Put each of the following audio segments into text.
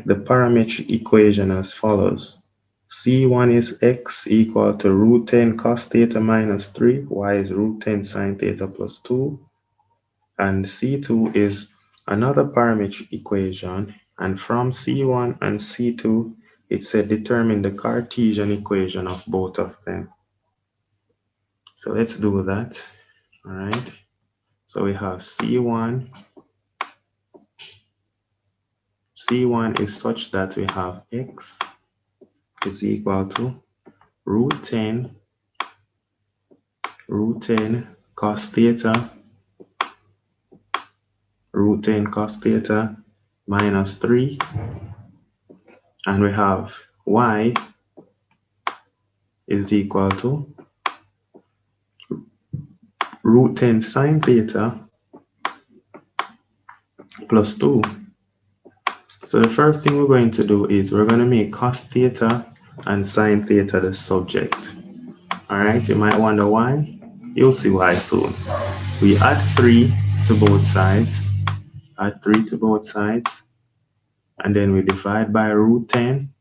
The parametric equation as follows. C1 is x equal to root 10 cos theta minus 3, y is root 10 sin theta plus 2, and C2 is another parametric equation, and from C1 and C2, it said determine the Cartesian equation of both of them. So let's do that. All right. So we have C1. C1 is such that we have x is equal to root 10 cos theta, root 10 cos theta minus 3, and we have y is equal to root 10 sin theta plus 2. So the first thing we're going to do is we're going to make cos theta and sin theta the subject. All right, you might wonder why. You'll see why soon. We add 3 to both sides, and then we divide by root 10.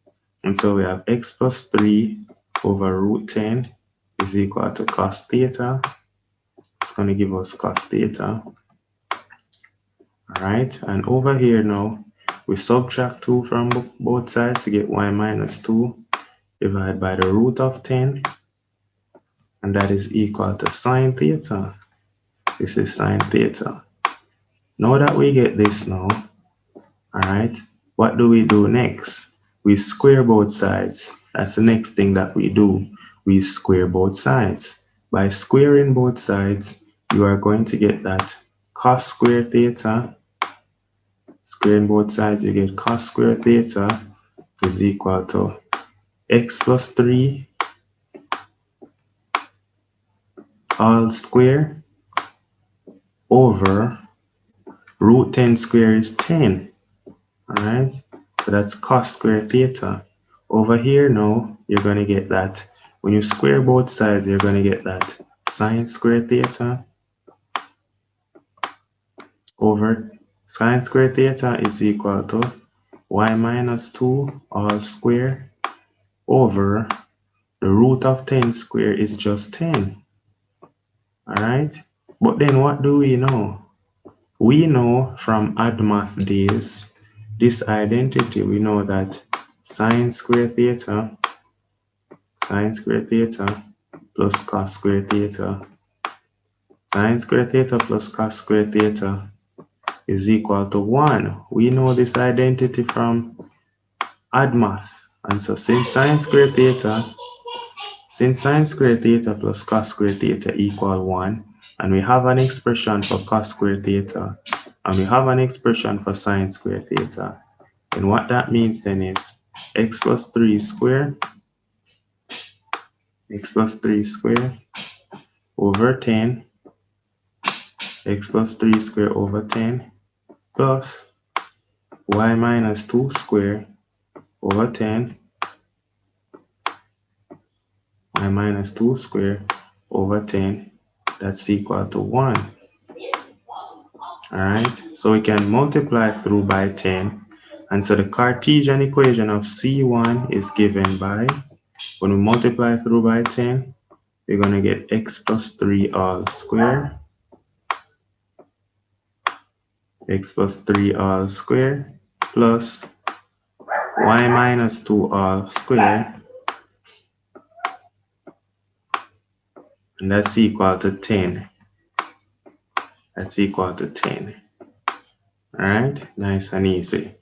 And so we have x plus 3 over root 10 is equal to cos theta. It's going to give us cos theta. All right, and over here now, we subtract 2 from both sides to get y minus 2, divide by the root of 10, and that is equal to sin theta. This is sin theta. Now that we get this now, all right, what do we do next? We square both sides. That's the next thing that we do. We square both sides. By squaring both sides, you are going to get that cos square theta. Squaring both sides, you get cos square theta is equal to x plus 3 all square over root 10 square is 10. All right, so that's cos square theta. Over here now, you're going to get that. When you square both sides, you're going to get that sin square theta over sin square theta is equal to y minus 2 all square over the root of 10 square is just 10. All right, but then what do we know? We know from odd math days, this identity, we know that sin square theta plus cos square theta, sin square theta plus cos square theta is equal to 1. We know this identity from odd math. And so since sin square theta plus cos square theta equal 1, and we have an expression for cos square theta, and we have an expression for sin square theta, and what that means then is x plus 3 square over 10, x plus 3 square over 10 plus y minus 2 square over 10, y minus 2 square over 10, that's equal to 1. All right, so we can multiply through by 10. And so the Cartesian equation of C1 is given by, when we multiply through by 10, we're going to get x plus 3 all square, plus y minus 2 all square, and that's equal to 10. That's equal to 10. All right, nice and easy.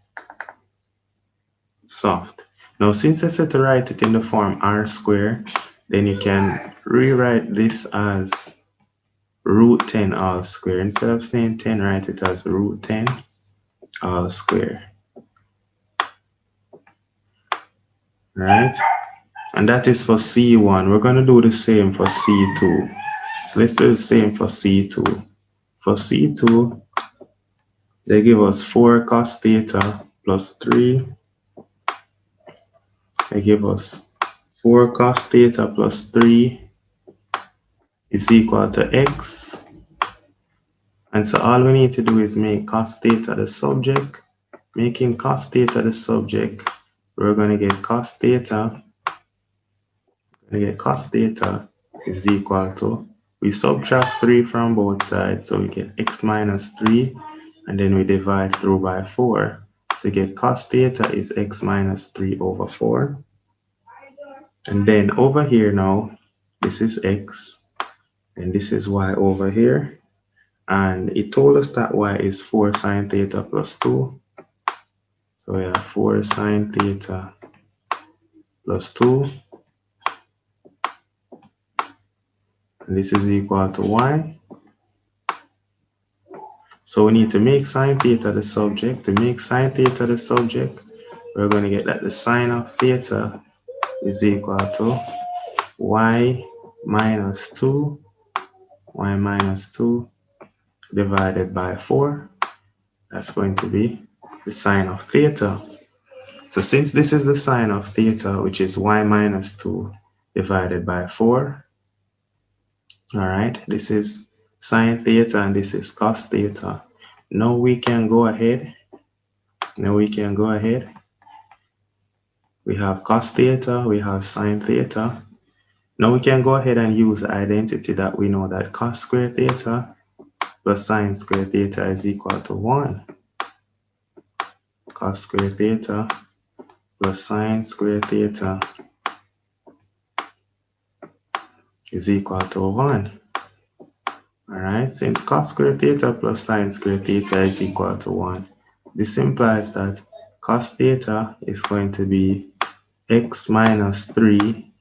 Soft. Now, since I said to write it in the form r square, then you can rewrite this as root 10 all square. Instead of saying 10, write it as root 10 all square. All right, and that is for C1. We're going to do the same for C2. So let's do the same for C2. For C2, they give us 4 cos theta plus 3 they give us 4 cos theta plus 3 is equal to x. And so all we need to do is make cos theta the subject. Making cos theta the subject, we're going to get cos theta. Cos theta is equal to, we subtract 3 from both sides, so we get x minus 3, and then we divide through by 4. To get cos theta is x minus 3 over 4. And then over here now, this is x, and this is y over here. And it told us that y is 4 sine theta plus 2. So we have 4 sine theta plus 2. And this is equal to y. So we need to make sine theta the subject. To make sine theta the subject, we're going to get that the sine of theta is equal to y minus 2 divided by 4. That's going to be the sine of theta. So since this is the sine of theta, which is y minus 2 divided by 4, all right, this is sine theta and this is cos theta. Now we can go ahead. We have cos theta, we have sine theta. Now we can go ahead and use the identity that we know, that cos squared theta plus sine squared theta is equal to 1. Cos squared theta plus sine squared theta is equal to 1. All right, since cos squared theta plus sine squared theta is equal to 1, this implies that cos theta is going to be x minus 3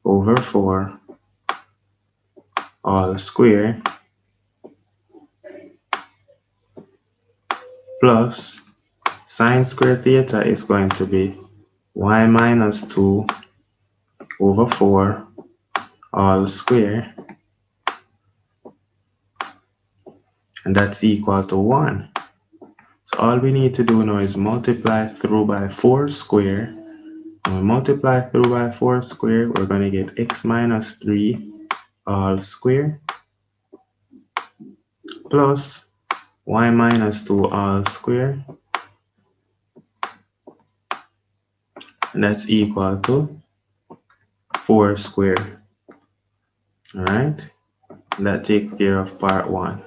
over 4 all square plus sine squared theta is going to be y minus 2 over 4 all square, and that's equal to 1. So all we need to do now is multiply through by 4 square. When we multiply through by 4 square, we're going to get x minus 3 all square plus y minus 2 all square, and that's equal to 4 square. All right, and that takes care of part 1.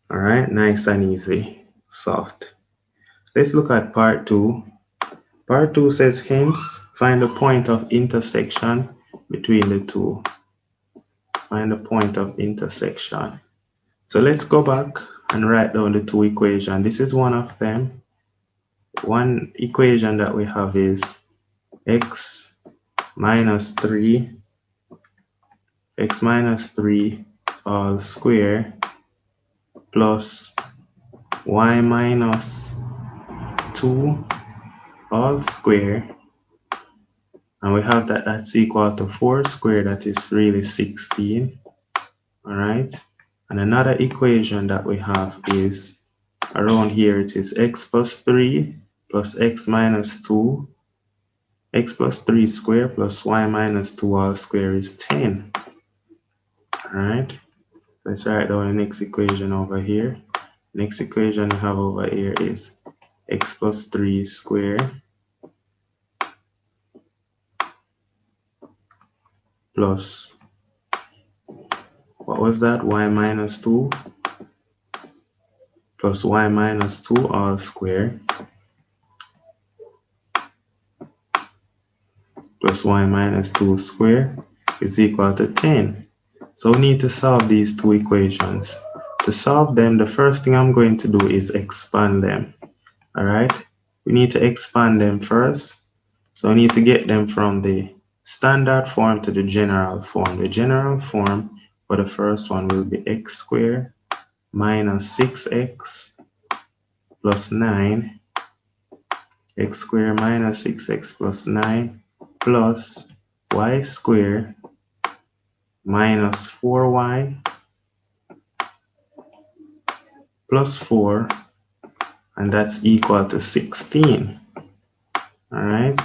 All right, nice and easy, soft. Let's look at part 2. Part 2 says, hence, find the point of intersection between the two. Find the point of intersection. So let's go back and write down the two equations. This is one of them. One equation that we have is x minus 3 all square plus y minus 2 all square, and we have that that's equal to 4 square, that is really 16. All right, and another equation that we have is around here, it is x plus 3 plus x minus 2, x plus 3 square plus y minus 2 all square is 10. All right, let's write down the next equation over here. Next equation we have over here is x plus 3 square plus, what was that, y minus 2 plus y minus 2 all square plus y minus 2 square is equal to 10. So we need to solve these two equations. To solve them, the first thing I'm going to do is expand them. All right, we need to expand them first. So we need to get them from the standard form to the general form. The general form for the first one will be x squared minus 6x plus 9, x squared minus 6x plus 9 plus y squared minus 4y plus 4, and that's equal to 16. All right,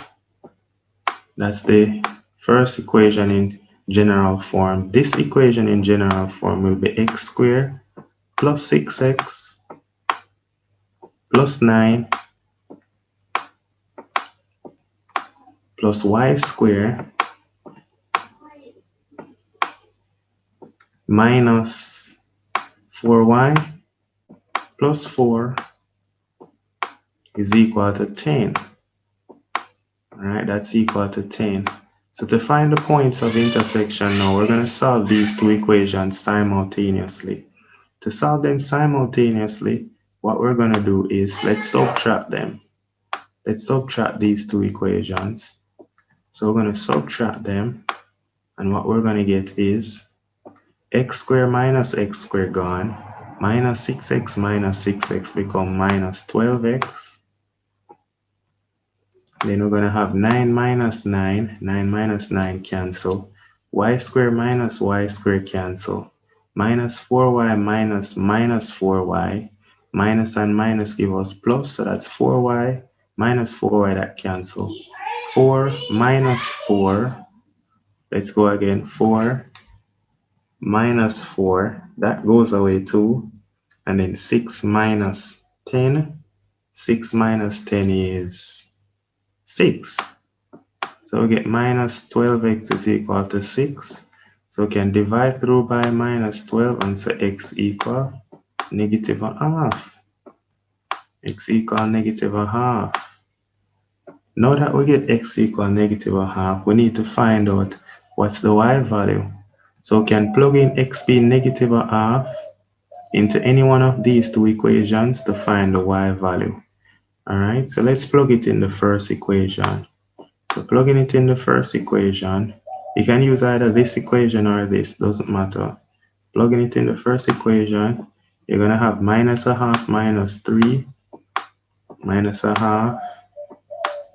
That's the first equation in general form. This equation in general form will be x squared plus 6x plus 9 plus y squared minus 4y plus 4 is equal to 10. All right, that's equal to 10. So to find the points of intersection now, we're going to solve these two equations simultaneously. To solve them simultaneously, what we're going to do is let's subtract them. Let's subtract these two equations. So we're going to subtract them, and what we're going to get is x squared minus x squared gone, minus 6x become minus 12x. Then we're going to have 9 minus 9 minus 9 cancel, y squared minus y squared cancel, minus 4y minus minus 4y, minus and minus give us plus, so that's 4y minus 4y, that cancel. 4 minus 4, let's go again, 4 minus 4, that goes away too, and then 6 minus 10, 6 minus 10 is 6. So we get minus 12x is equal to 6. So we can divide through by minus 12 and say x equal negative a half. X equal negative a half. Now that we get x equal negative a half, we need to find out what's the y value. So we can plug in x being negative a half into any one of these two equations to find the y value. All right, so let's plug it in the first equation. So plugging it in the first equation, you can use either this equation or this, doesn't matter. Plugging it in the first equation, you're going to have minus a half minus 3, minus a half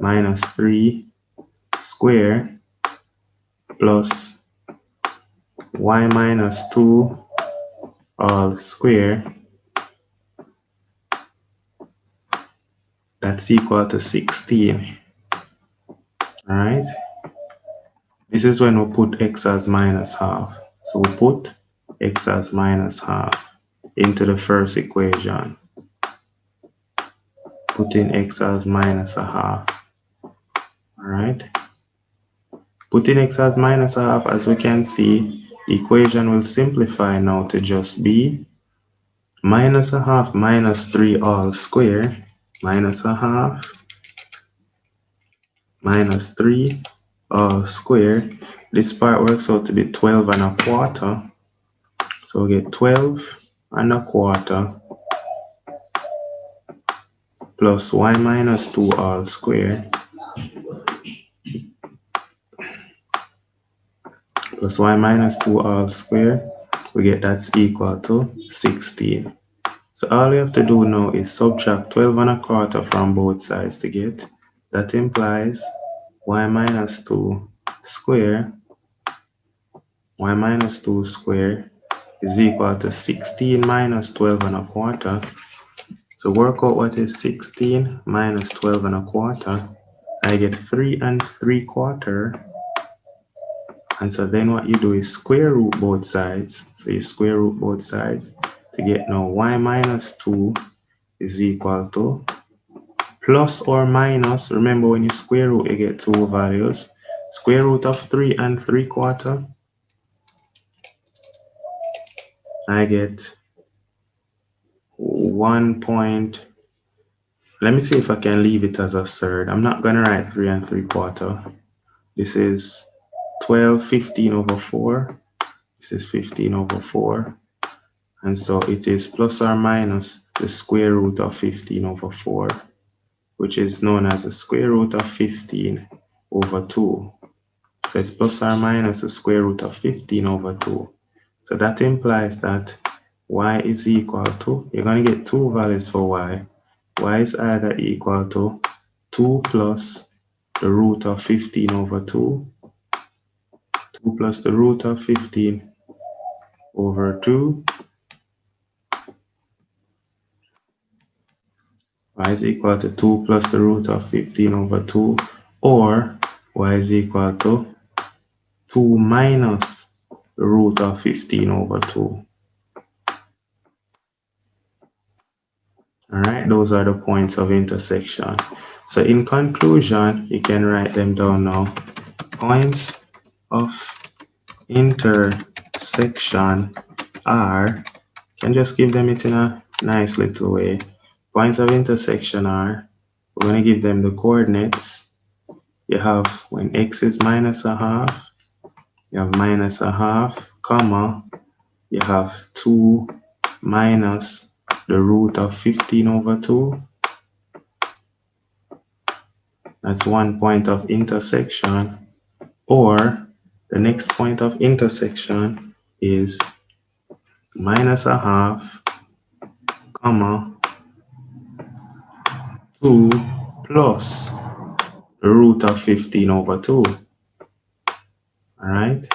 minus 3 square plus y minus 2 all square. That's equal to 16. All right. This is when we put x as minus half. So we put x as minus half into the first equation. Put in x as minus a half. All right. Putting x as minus a half, as we can see, the equation will simplify now to just be minus a half minus 3 all square, minus a half minus 3 all square. This part works out to be 12 and a quarter. So we get 12 and a quarter plus y minus 2 all square plus y minus 2 all square. We get that's equal to 16. So all we have to do now is subtract 12 and a quarter from both sides to get. That implies y minus 2 square, y minus 2 square is equal to 16 minus 12 and a quarter. So work out what is 16 minus 12 and a quarter. I get 3 3/4. And so then what you do is square root both sides. So you square root both sides to get now y minus 2 is equal to plus or minus. Remember, when you square root, you get two values. Square root of 3 3/4. I get 1 point. Let me see if I can leave it as a third. I'm not going to write 3 3/4. This is 12, 15 over 4. This is 15 over 4. And so it is plus or minus the square root of 15 over 4, which is known as the square root of 15 over 2. So it's plus or minus the square root of 15 over 2. So that implies that y is equal to, you're going to get two values for y. Y is either equal to 2 plus the root of 15 over 2, 2 plus the root of 15 over 2. Y is equal to 2 plus the root of 15 over 2, or y is equal to 2 minus the root of 15 over 2. All right, those are the points of intersection. So in conclusion, you can write them down now. Points of intersection are, can just give them it in a nice little way. Points of intersection are, we're going to give them the coordinates. You have when x is minus a half, you have minus a half, comma, you have 2 minus the root of 15 over 2. That's one point of intersection. Or the next point of intersection is minus a half, comma, 2 plus the root of 15 over 2. All right.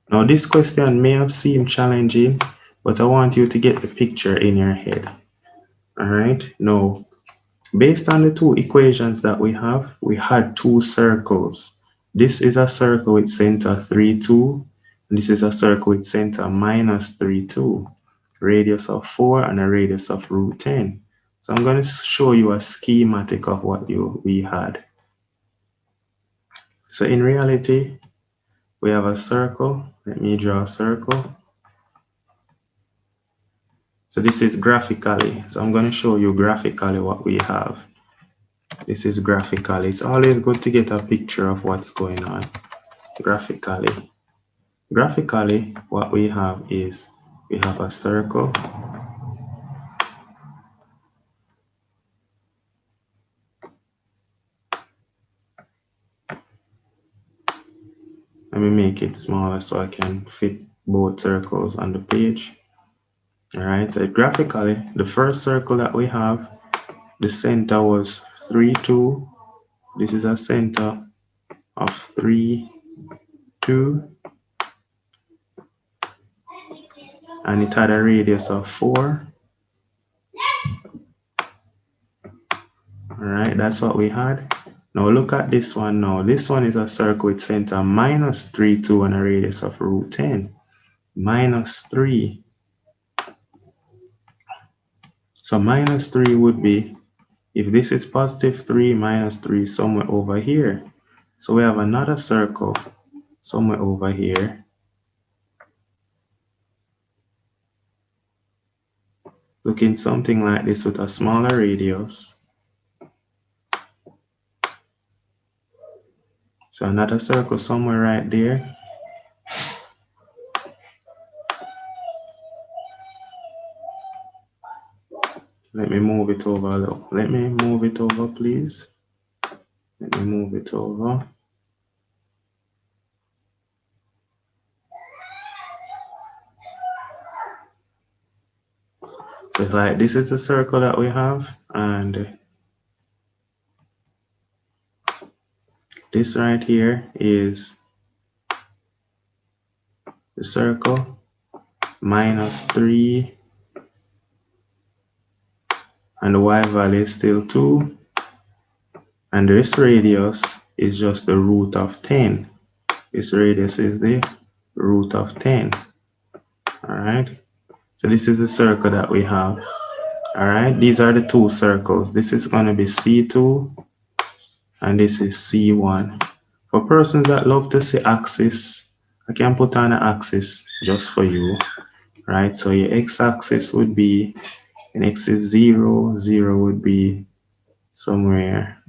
Now this question may have seemed challenging, but I want you to get the picture in your head. All right. Now, based on the two equations that we have, we had two circles. This is a circle with center 3, 2, and this is a circle with center minus 3, 2, radius of 4 and a radius of root 10. So I'm going to show you a schematic of what we had. So in reality, we have a circle. Let me draw a circle. So this is graphically. So I'm going to show you graphically what we have. This is graphically. It's always good to get a picture of what's going on graphically. Graphically, what we have is we have a circle. Let me make it smaller so I can fit both circles on the page. All right, so graphically, the first circle that we have, the center was 3, 2. This is a center of 3, 2. And it had a radius of 4. All right, that's what we had. Now look at this one now. This one is a circle with center minus 3, 2 and a radius of root 10. Minus 3. So minus 3 would be, if this is positive 3, minus 3 somewhere over here. So we have another circle somewhere over here. Looking something like this with a smaller radius. So another circle somewhere right there. Let me move it over a little. Let me move it over, please. Let me move it over. So it's like this is the circle that we have, and this right here is the circle minus 3, and the y value is still 2, and this radius is just the root of 10. This radius is the root of 10. All right, so this is the circle that we have. All right, these are the two circles. This is going to be C2 and this is C1. For persons that love to see axis, I can put on an axis just for you, right? So your x-axis would be, and x is 0, 0 would be somewhere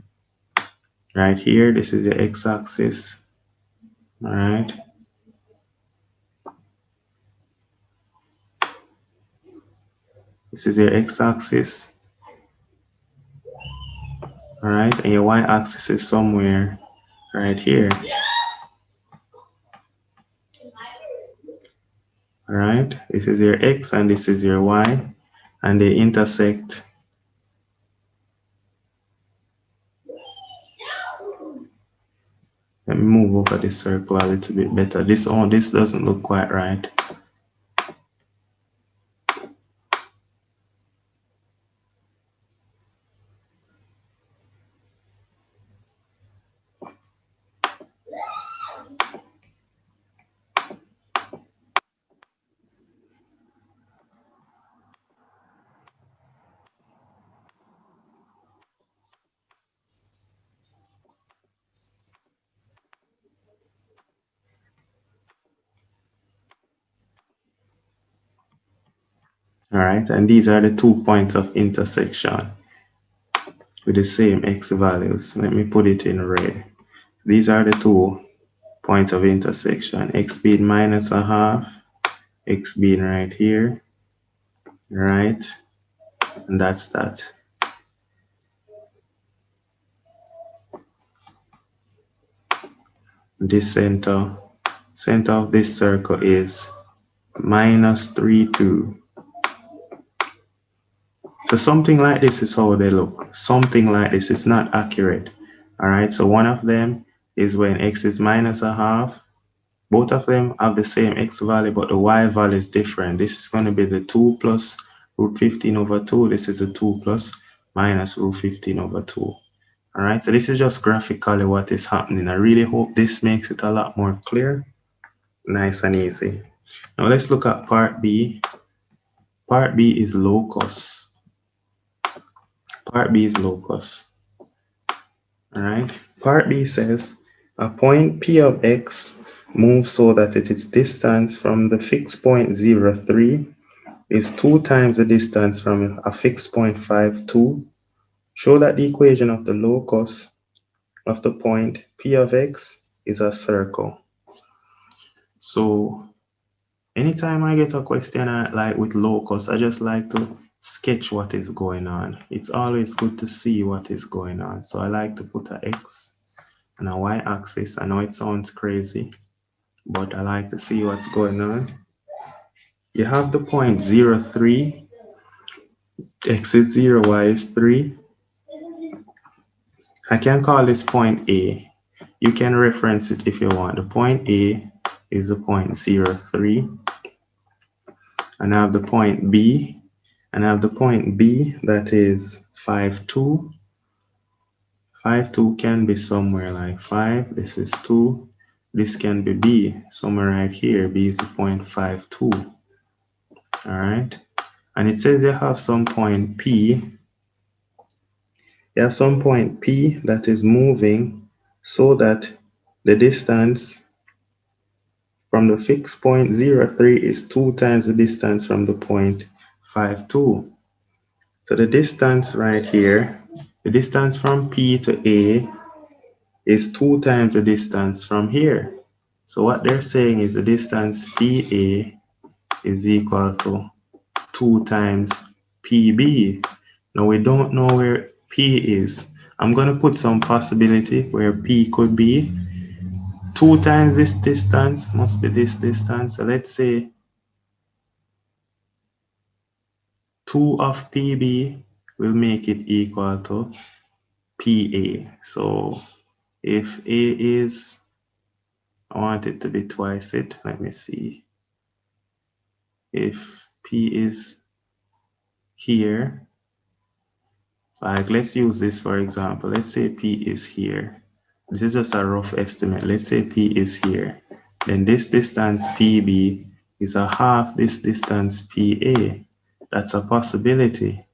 right here. This is your x-axis, all right? This is your x-axis, all right? And your y-axis is somewhere right here. All right, this is your x and this is your y, and they intersect. Let me move over this circle a little bit better. This doesn't look quite right. All right, and these are the 2 points of intersection with the same x values. Let me put it in red. These are the 2 points of intersection, x being minus a half, x being right here, right? And that's that. This center of this circle is minus 3, 2. So something like this is how they look. Something like this is not accurate. All right, so one of them is when x is minus a half. Both of them have the same x value, but the y value is different. This is going to be the 2 plus root 15 over 2. This is the 2 plus minus root 15 over 2. All right, so this is just graphically what is happening. I really hope this makes it a lot more clear, nice and easy. Now let's look at part B. Part B is locus. Part B is locus. All right, part B says a point P of x moves so that its distance from the fixed point 0, 3 is 2 times the distance from a fixed point 5, 2. Show that the equation of the locus of the point P of x is a circle. So anytime I get a question like with locus, I just like to sketch what is going on. It's always good to see what is going on. So I like to put a x and a y-axis. I know it sounds crazy, but I like to see what's going on. You have the point 0, 3. X is 0, y is 3. I can call this point A. You can reference it if you want. The point A is the point 0, 3. And I have the point B. And I have the point B that is 5, 2. 5, 2 can be somewhere like 5. This is 2. This can be B, somewhere right here. B is the point 5, 2. All right. And it says you have some point P. You have some point P that is moving so that the distance from the fixed point 0, 3 is 2 times the distance from the point 5, 2. So the distance right here, the distance from P to A is 2 times the distance from here. So what they're saying is the distance PA is equal to 2 times PB. Now we don't know where P is. I'm going to put some possibility where P could be 2 times this distance, must be this distance. So let's say 2 of PB will make it equal to PA. So if A is, I want it to be twice it. Let me see. If P is here, like let's use this for example. Let's say P is here. This is just a rough estimate. Let's say P is here. Then this distance PB is a half this distance PA. That's a possibility.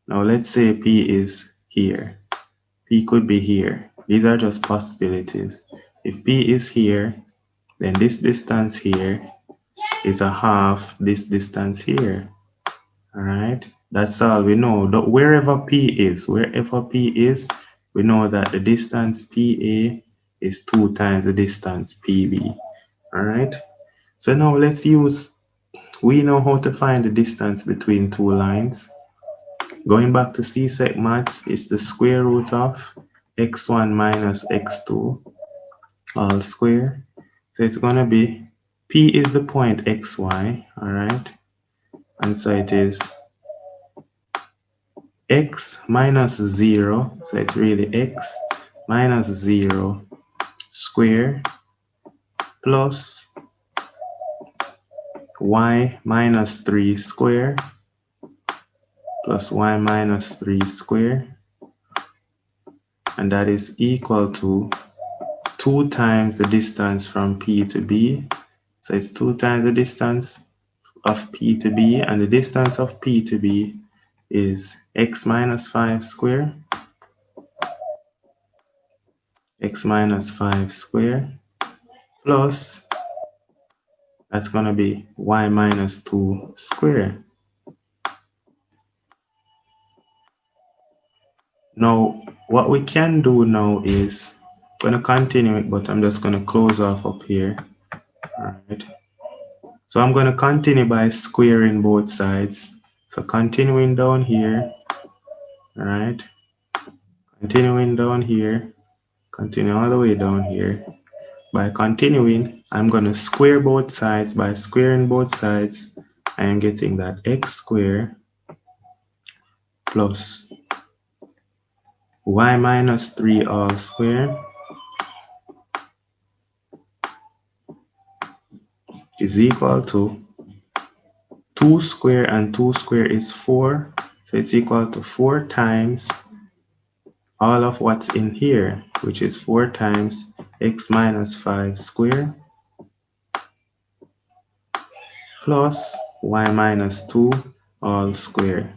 Now let's say P is here. P could be here. These are just possibilities. If P is here, then this distance here is a half this distance here. All right, that's all we know. Wherever P is, we know that the distance PA is 2 times the distance PB. All right, so now we know how to find the distance between 2 lines. Going back to C-sec maths, it's the square root of x1 minus x2 all square. So it's going to be, P is the point xy, all right? And so it is x minus 0, so it's really x minus 0 square plus y minus 3 square plus y minus 3 square, and that is equal to 2 times the distance from P to B. So it's 2 times the distance of P to B, and the distance of P to B is x minus 5 square, x minus 5 square, plus, that's going to be y minus 2 square. Now, what we can do now is, I'm going to continue it, but I'm just going to close off up here. All right. So I'm going to continue by squaring both sides. So continuing down here, all right. Continuing down here, continue all the way down here. By continuing, I'm going to square both sides. By squaring both sides, I am getting that x squared plus y minus 3 all squared is equal to 2 squared, and 2 squared is 4. So it's equal to 4 times all of what's in here, which is 4 times x minus 5 squared plus y minus 2 all squared.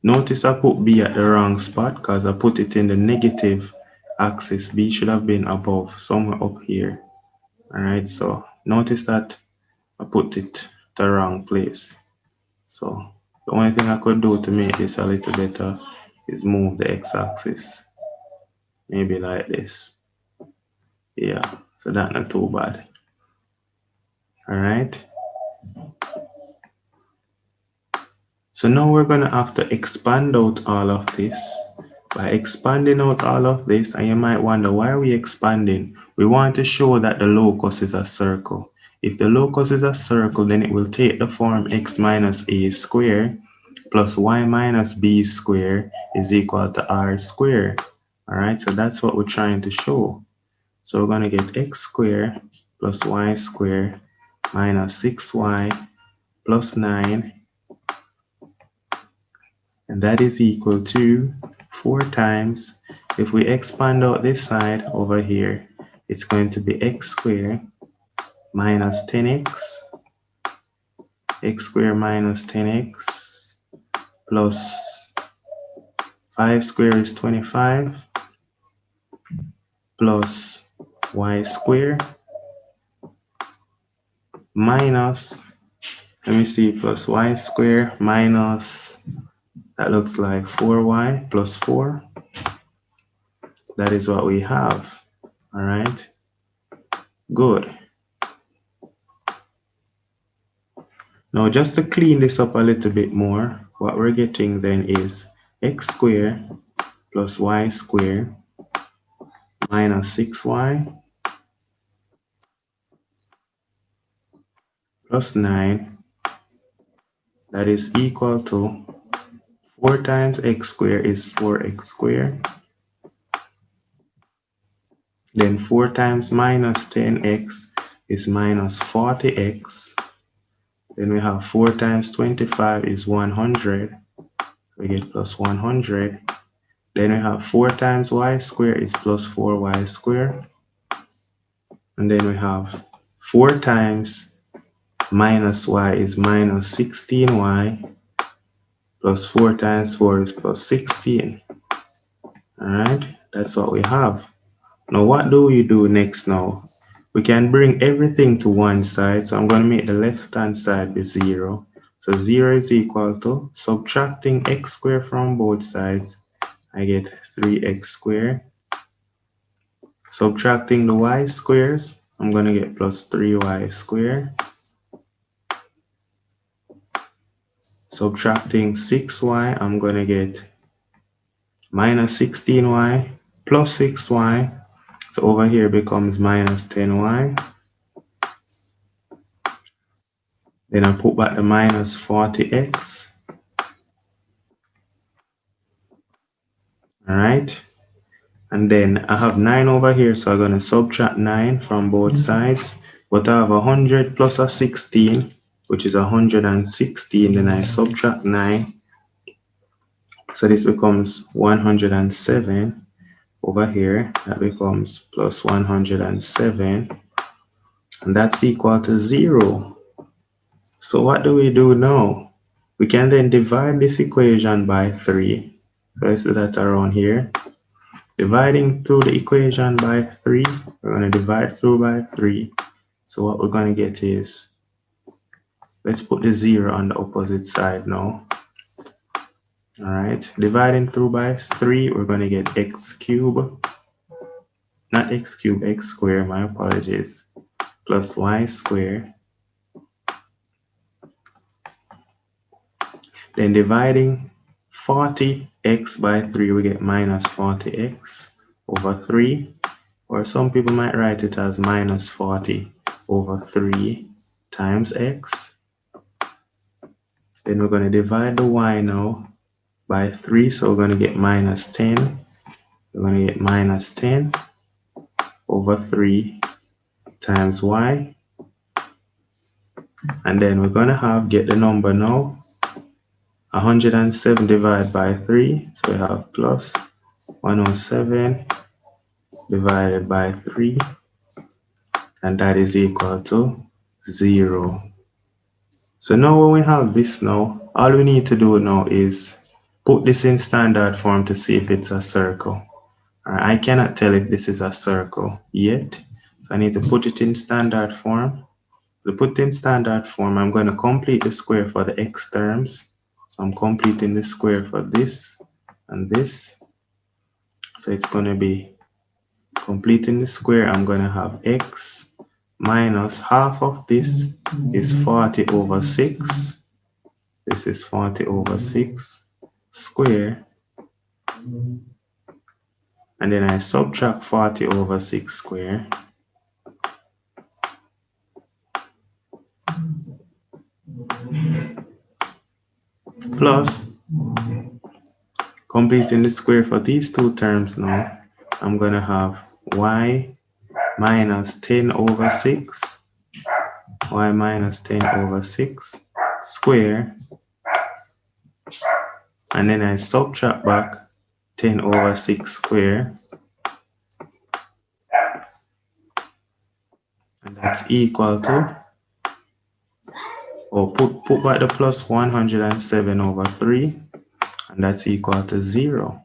Notice I put b at the wrong spot because I put it in the negative axis. B should have been above, somewhere up here. All right, so notice that I put it the wrong place. So the only thing I could do to make this a little better is move the x-axis. Maybe like this. Yeah, so that's not too bad. All right. So now we're going to have to expand out all of this. By expanding out all of this, and you might wonder, why are we expanding? We want to show that the locus is a circle. If the locus is a circle, then it will take the form x minus a squared plus y minus b squared is equal to r squared. All right, so that's what we're trying to show. So we're going to get x squared plus y squared minus 6y plus 9, and that is equal to 4 times, if we expand out this side over here, it's going to be x squared minus 10x, x squared minus 10x plus 5 squared is 25 plus y squared minus, let me see, plus y squared minus, that looks like 4y plus 4. That is what we have. All right, good. Now just to clean this up a little bit more, what we're getting then is x squared plus y squared minus 6y plus 9, that is equal to 4 times x squared is 4x squared. Then 4 times minus 10x is minus 40x. Then we have 4 times 25 is 100. We get plus 100. Then we have 4 times y squared is plus 4y squared. And then we have 4 times minus y is minus 16y plus 4 times 4 is plus 16. All right, that's what we have. Now what do we do next now? We can bring everything to one side. So I'm going to make the left hand side be 0. So 0 is equal to, subtracting x squared from both sides, I get 3x squared. Subtracting the y squares, I'm going to get plus 3y squared. Subtracting 6y, I'm going to get minus 16y plus 6y. So over here becomes minus 10y. Then I put back the minus 40x. All right. And then I have 9 over here, so I'm going to subtract 9 from both sides. But I have 100 plus a 16, which is 116. Then I subtract 9. So this becomes 107 over here. That becomes plus 107. And that's equal to 0. So what do we do now? We can then divide this equation by 3. So let's do that around here. Dividing through the equation by 3, we're going to divide through by 3. So what we're going to get is Let's put the 0 on the opposite side now. All right, dividing through by 3, we're going to get x cubed, not x cubed, x squared, my apologies, plus y squared. Then dividing 40x by 3, we get minus 40x over 3. Or some people might write it as minus 40 over 3 times x. Then we're going to divide the y now by 3, so we're going to get minus 10. We're going to get minus 10 over 3 times y. And then we're going to get the number now. 107 divided by 3, so we have plus 107 divided by 3, and that is equal to 0. So now when we have this now, all we need to do now is put this in standard form to see if it's a circle. I cannot tell if this is a circle yet, so I need to put it in standard form. To put in standard form, I'm going to complete the square for the x terms. So I'm completing the square for this and this. So it's going to be completing the square. I'm going to have x minus half of this is 40 over 6. This is 40 over 6 square. And then I subtract 40 over 6 square. Plus, completing the square for these two terms now, I'm going to have y minus 10 over 6, y minus 10 over 6 square, and then I subtract back 10 over 6 square, and that's equal to, or put back the plus 107 over 3, and that's equal to 0.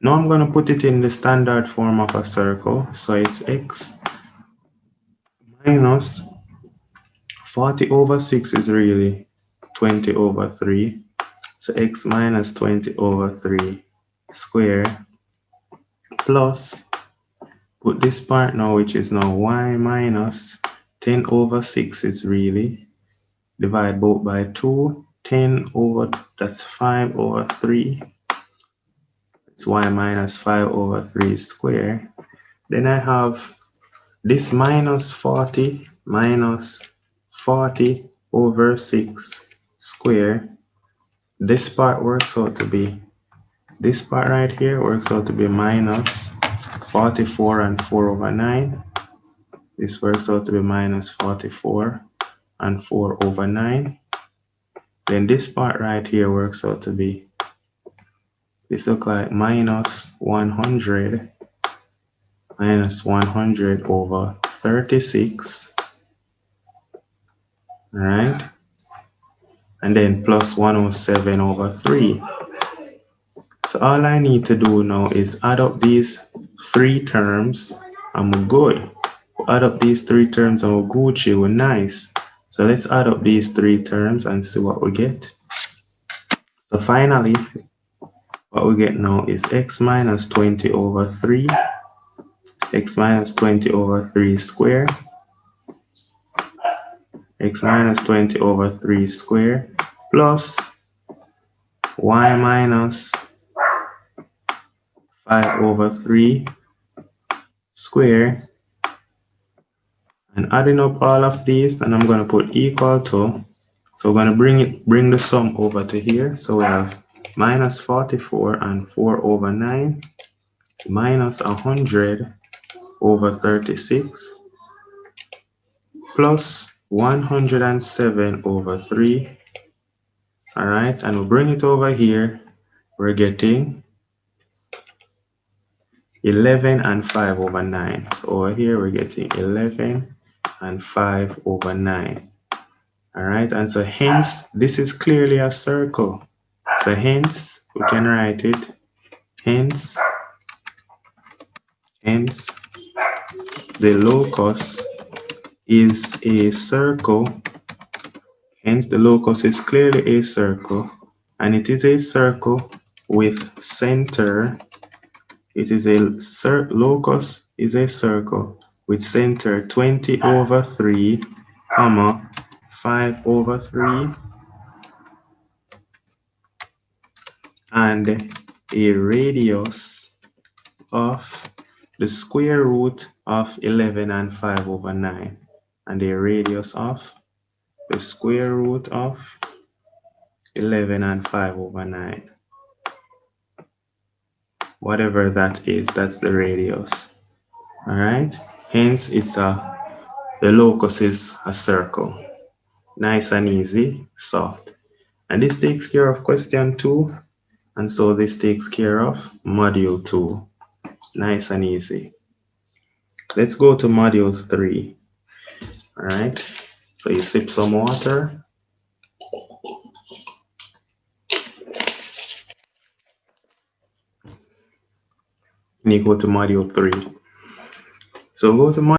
Now I'm going to put it in the standard form of a circle. So it's x minus 40 over 6 is really 20 over 3. So x minus 20 over 3 square plus, put this part now, which is now y minus 10 over 6 is really, divide both by 2, 10 over, that's 5 over 3. It's y minus 5 over 3 square. Then I have this minus 40 over 6 square. This part works out to be, this part right here works out to be minus 44 and 4 over 9. This works out to be minus 44 and 4 over 9. Then this part right here works out to be, this looks like minus 100 over 36. All right. And then plus 107 over 3. So all I need to do now is add up these 3 terms and we're good. We'll add up these 3 terms and we're Gucci, we're nice. So let's add up these 3 terms and see what we get. So finally, what we get now is x minus 20 over 3, x minus 20 over 3 square, x minus 20 over 3 square, plus y minus 5 over 3 square, and adding up all of these, and I'm going to put equal to, so we're going to bring the sum over to here. So we have minus 44 and 4 over 9 minus 100 over 36 plus 107 over 3. All right, and we'll bring it over here. We're getting 11 and 5 over 9. So over here we're getting 11 and 5 over 9. All right, and so hence this is clearly a circle. So hence we can write it, hence the locus is a circle, hence the locus is clearly a circle, and it is a circle with center. It is a locus is a circle with center 20 over 3, comma 5 over 3, and a radius of the square root of 11 and 5 over 9, and a radius of the square root of 11 and 5 over 9. Whatever that is, that's the radius. All right. Hence, the locus is a circle. Nice and easy, soft. And this takes care of question 2. And so this takes care of module 2. Nice and easy. Let's go to module 3. All right. So you sip some water. And you go to module 3. So go to